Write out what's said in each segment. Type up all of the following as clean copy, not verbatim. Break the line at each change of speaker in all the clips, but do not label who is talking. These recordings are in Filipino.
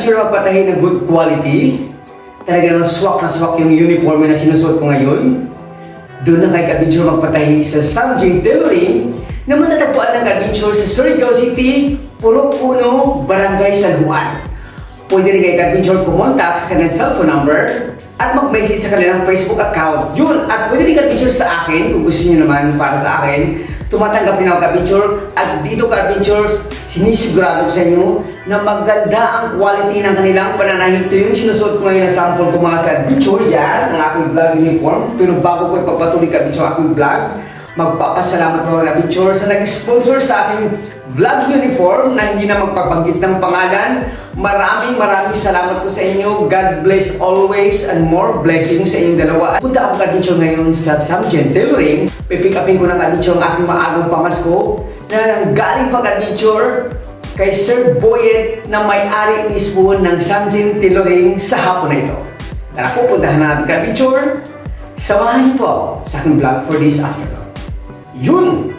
ka-adventure magpatahi ng good quality? Talaga naman swak na swak yung uniform na sinusuot ko ngayon? Doon na kayo ka-adventure magpatahi sa Samjing Tailoring na matatagpuan ng ka-adventure sa Surigao City, Purok 1, Barangay San Juan. Pwede rin kayo ka-adventure kumontak sa kanilang cellphone number at mag-message sa kanilang Facebook account. Yun! At pwede rin ka-adventure sa akin kung gusto nyo naman para sa akin. Tumatanggap din ako ka-adventure at dito ka-adventure sinisigurado ko sa inyo na maganda ang quality ng kanilang pananahit. Ito yung sinusuot ko ngayon na sample ko mga ka-adventure. Yan ang aking vlog uniform. Pero bago ko ipagpatuloy ka-adventure aking vlog, magpapasalamat mga ka-adventure sa nag-sponsor sa aking vlog uniform na hindi na magpapanggit ng pangalan. Maraming salamat po sa inyo. God bless always and more blessings sa inyong dalawa. Punta ako ka-adventure ngayon sa Samjing Tailoring. Pipick upin ko ng ka-adventure ang aking maagang pamasko na nanggaling pag-adventure kay Sir Boyet na may-ari mismo ng Samjing Tailoring sa hapon na ito. Tara po, puntahan natin ka-adventure. Samahan niyo po sa aking vlog for this afternoon. Yun!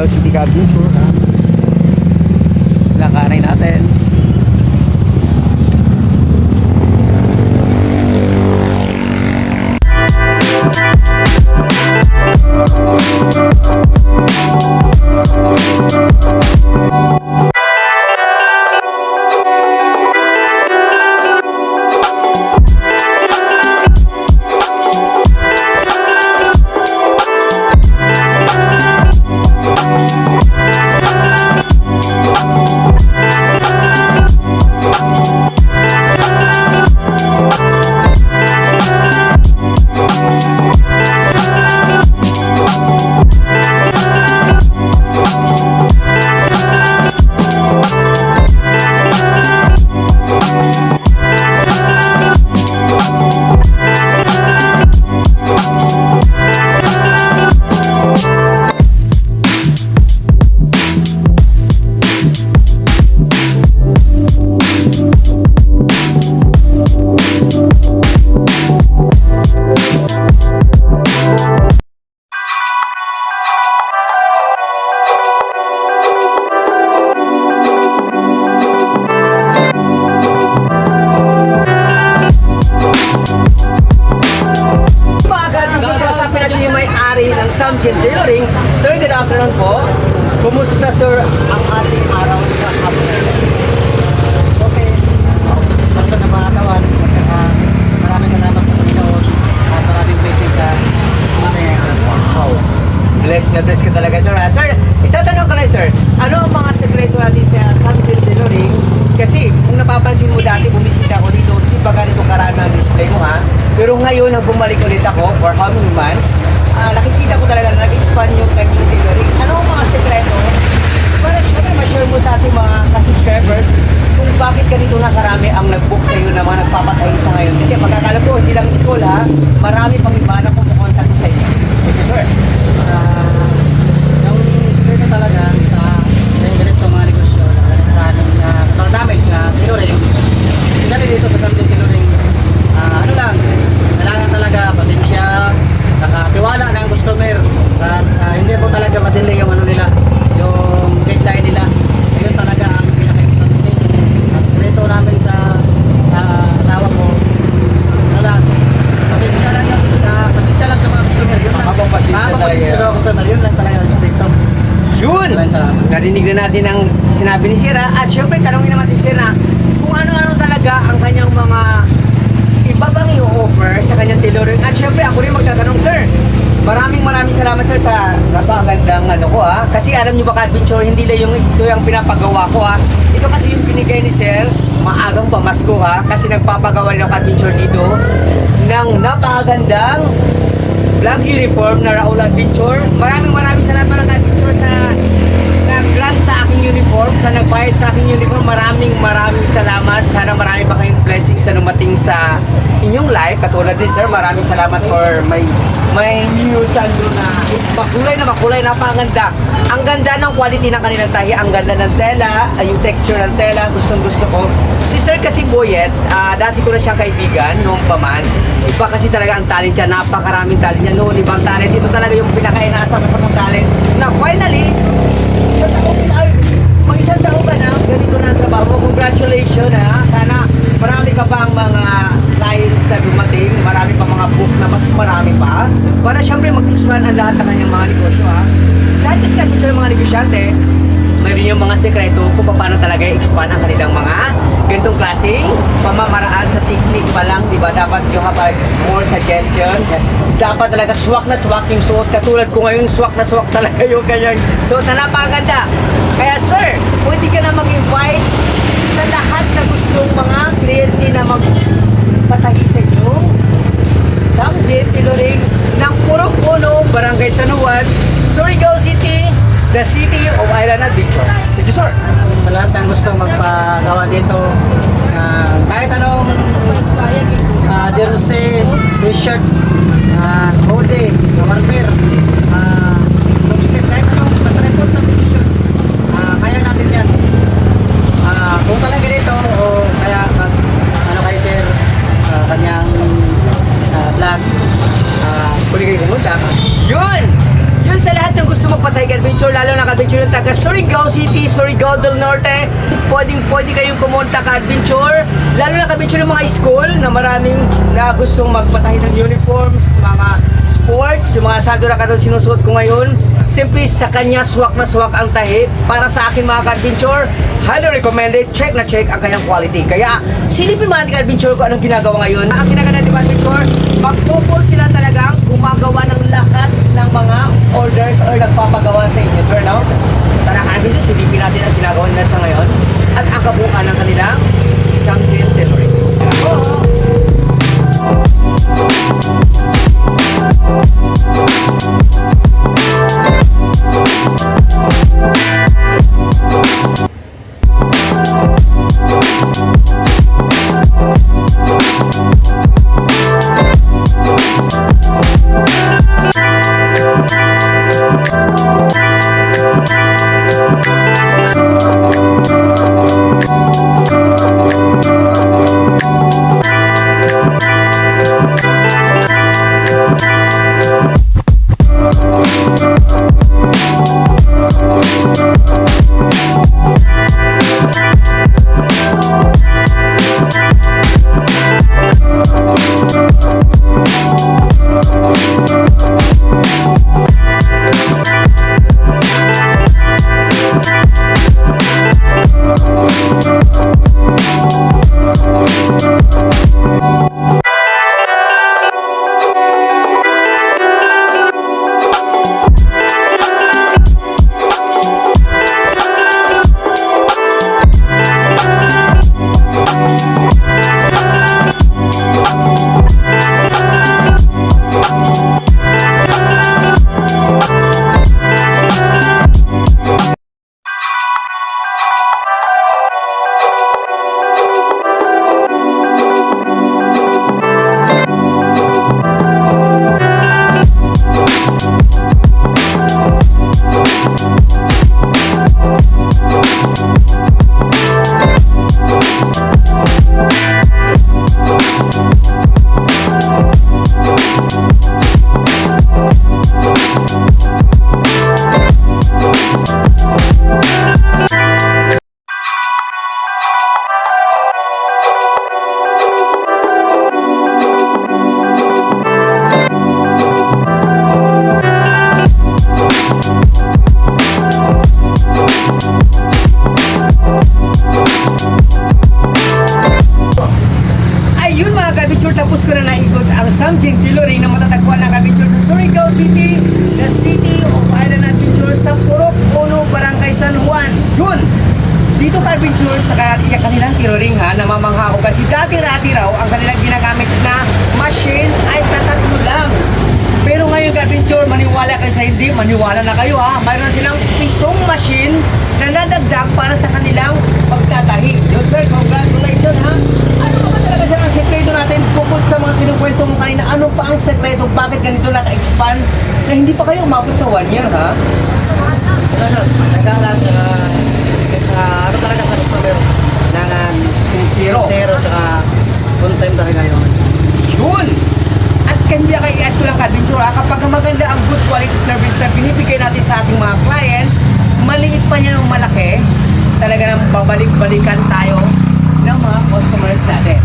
City ka-adventure ha. Lakarin natin. Samjing Tailoring. Sir, good afternoon po. Kumusta sir ang ating araw sa hapon?
Okay. Basta na mga kawan, maraming salamat sa Panginoon at maraming blessing sa
Wow. Bless na bless ka talaga sir. Sir, itatanong ko lang sir, ano ang mga sekreto natin sa Samjing Tailoring? Kasi kung napapansin mo dati bumisita ako dito, hindi ba ganito karami ang display mo ha? Pero ngayon nang bumalik ulit ako for how many months, nakikita ko talaga na nag-expand yung Samjing Tailoring. Ano ang mga sekreto para syempre ma-share mo sa ating mga ka-subscribers kung bakit ganito na karami ang nag-book sa iyo na mga nagpapatahi sa ngayon. Kasi pagkakala ko, hindi lang school ha, marami pang iba na kumukontak sa inyo. Thank you, sir.
Yung sekreto talaga sa ganito mga negosyo, sa ating katulad namin na tinuring, hindi dito sa Samjin Tinuring, ano lang, kailangan talaga pasensya, nakatiwala ng customer, at hindi po talaga madili yung ano nila, yung deadline nila. Ayun talaga ang pinaka-importante. At sekreto namin sa asawa ko, ano lang, pasensya lang sa mga customer. Yun lang.
Mapapasensya talaga
Mapapasensya
yan.
sa mga customer. Yun lang talaga ang sekreto.
Yun!
Maraming salamat.
Narinig na natin ang sinabi ni Sir ha? At syempre, tanongin naman si Sir na kung ano-ano talaga ang kanyang mga iba bang i-offer sa kanyang tailoring. At syempre, ako rin magtatanong, Sir. Maraming salamat, Sir, sa napakagandang ano ko ha. Kasi alam niyo ba, ka-adventure, hindi lang ito yung pinapagawa ko ha. Ito kasi yung binigay ni Sir, maagang pamasko ha. Kasi nagpapagawa rin ang ka-adventure dito ng napakagandang vlog uniform na Raul Adventure. Maraming salamat mga ka-adventure sa nag-grant sa aking uniform, sa nagbayad sa aking uniform. Maraming salamat. Sana marami pa kayong blessings na dumating sa inyong life. Katulad ni Sir, maraming salamat for may new sandro na makulay, napakaganda. Ang ganda ng quality ng kanilang tahi, ang ganda ng tela, yung texture ng tela, gustong-gusto ko. Si Sir kasi Boyet, dati ko na siyang kaibigan noong pa man. Iba kasi talaga ang talent niya, napakaraming talent niya noon, ibang talent. Ito talaga yung pinaka-inaasam sa mga talent na finally, mag-isang taon ka na, ganito na ang trabaho mo. Congratulations ha. Sana marami ka pang mga clients na dumating, marami pa mga book na mas marami pa. Para syempre mag-expand ang lahat ng kanyang mga negosyo ha. Lahat kasi kanya ng mga negosyante, mayroon yung mga sekreto kung paano talaga i-expand ang kanilang mga ganitong klaseng pamamaraan sa technique pa lang, di ba? Dapat yung kapag more suggestion, dapat talaga swak na swak yung suot. Katulad ko ngayon, swak na swak talaga yung kanyang suot na napakaganda. Kaya sir, pwede ka na mag-invite sa lahat na gustong mga kliyente na magpatahi sa inyo. Samjin Tinuring ng Purok Uno, Barangay San Juan, Surigao City, the City of Island Adventures. Sige sir.
Sa lahat ng gustong magpagawa dito, kahit anong jersey, t-shirt, hoodie, underwear, long sleeve, kahit anong basta report sa position, kaya natin yan. Kung talaga dito, o kaya ano kayo share kanyang vlog,
Pwede kayo pumunta. Yun! Yun sa lahat ng gusto magpatay ka-adventure, lalo na ka-adventure yung taga Surigao City, Surigao del Norte, pwede kayong kumunta ka-adventure, lalo na ka-adventure ng mga school na maraming na gustong magpatahi ng uniforms, mga sports, yung mga sado na katulad sinusuot ko ngayon. Simply sa kanya swak na swak ang tahi. Para sa akin mga ka-adventure, highly recommended, check na check ang kanyang quality. Kaya silipin mga ka-adventure ko anong ginagawa ngayon. Ang ginagawa ng adventure, magpupul sila talagang gumagawa ng lahat ng mga orders or nagpapagawa sa inyo, sir, no? Tara ka-adventure, silipin natin ang ginagawa nila sa ngayon at ang kabuuan ng kanilang Samjin Tinuring. yun mga ka-adventure, tapos ko na naikot ang Samjing Tailoring na matatagpuan ng ka-adventure sa Surigao City, the City of Island Adventure sa Purok Ono, Barangay San Juan. Yun! Dito ka-adventure sa kanilang tailoring ha, namamangha ako kasi dati-rati raw ang kanilang ginagamit na machine ay tatatlo lang. Pero ngayon ka-adventure, maniwala kayo sa hindi, maniwala na kayo ha. Mayroon silang 7 machine na nadagdag para sa kanilang pagtatahi. Yun sir, congratulations ha. Ano ba talaga sir ang sekreto natin bukod sa mga kinukwento mo kanina? Ano pa ang sekreto? Bakit ganito naka-expand na hindi pa kayo umabot sa 1 year ha?
Nagkalaan sa ano talaga sa customer na
Sincero.
sincero tsaka content talaga yun.
Yun! At kanya kay add ko lang ka-adventure ha, kapag maganda ang good quality service na binibigay natin sa ating mga clients, maliit pa niya ng malaki, talaga nang babalik-balikan tayo ng mga customers natin.